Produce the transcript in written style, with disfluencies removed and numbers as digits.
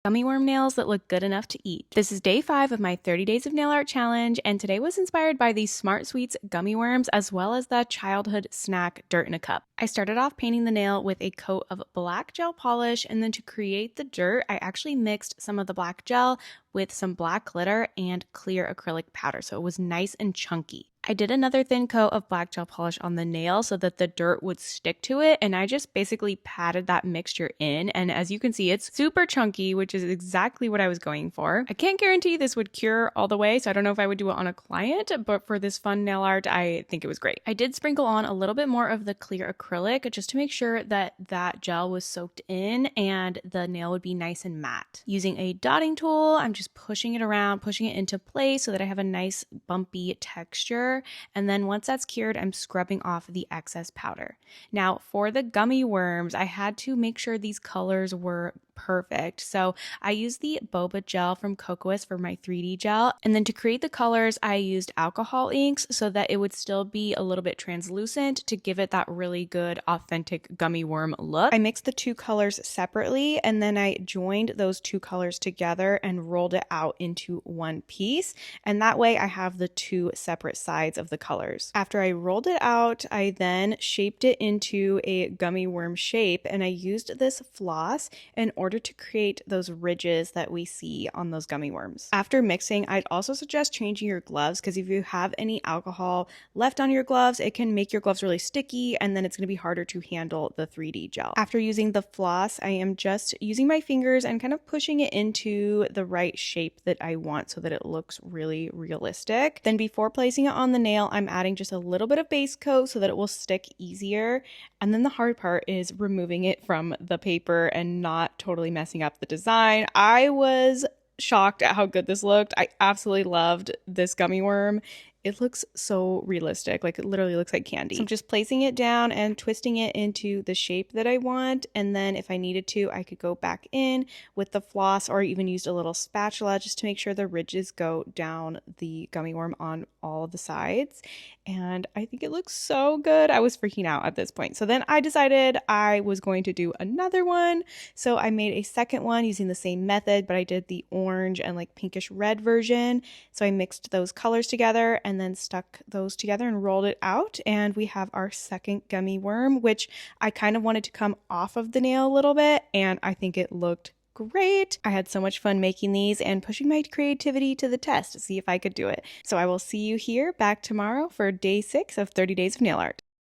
Gummy worm nails that look good enough to eat. This is day 5 of my 30 days of nail art challenge, and today was inspired by these Smart Sweets gummy worms as well as the childhood snack dirt in a cup. I started off painting the nail with a coat of black gel polish, and then to create the dirt, I actually mixed some of the black gel with some black glitter and clear acrylic powder, so it was nice and chunky. I did another thin coat of black gel polish on the nail so that the dirt would stick to it, and I just basically patted that mixture in, and as you can see, it's super chunky, which is exactly what I was going for. I can't guarantee this would cure all the way, so I don't know if I would do it on a client, but for this fun nail art, I think it was great. I did sprinkle on a little bit more of the clear acrylic just to make sure that that gel was soaked in and the nail would be nice and matte. Using a dotting tool, I'm just pushing it around, pushing it into place so that I have a nice bumpy texture. And then once that's cured, I'm scrubbing off the excess powder. Now for the gummy worms, I had to make sure these colors were perfect. So I used the boba gel from Cocoas for my 3D gel. And then to create the colors, I used alcohol inks so that it would still be a little bit translucent to give it that really good, authentic gummy worm look. I mixed the two colors separately, and then I joined those two colors together and rolled it out into one piece. And that way I have the two separate sides of the colors. After I rolled it out, I then shaped it into a gummy worm shape, and I used this floss in order to create those ridges that we see on those gummy worms. After mixing, I'd also suggest changing your gloves, because if you have any alcohol left on your gloves, it can make your gloves really sticky, and then it's going to be harder to handle the 3D gel. After using the floss, I am just using my fingers and kind of pushing it into the right shape that I want so that it looks really realistic. Then before placing it on the nail, I'm adding just a little bit of base coat so that it will stick easier. And then the hard part is removing it from the paper and not totally messing up the design. I was shocked at how good this looked. I absolutely loved this gummy worm. It looks so realistic, like it literally looks like candy. So I'm just placing it down and twisting it into the shape that I want, and then if I needed to, I could go back in with the floss or even used a little spatula just to make sure the ridges go down the gummy worm on all of the sides. And I think it looks so good. I was freaking out at this point. So then I decided I was going to do another one. So I made a second one using the same method, but I did the orange and like pinkish red version. So I mixed those colors together and then stuck those together and rolled it out, and we have our second gummy worm, which I kind of wanted to come off of the nail a little bit, and I think it looked great. I had so much fun making these and pushing my creativity to the test to see if I could do it. So I will see you here back tomorrow for day 6 of 30 days of nail art.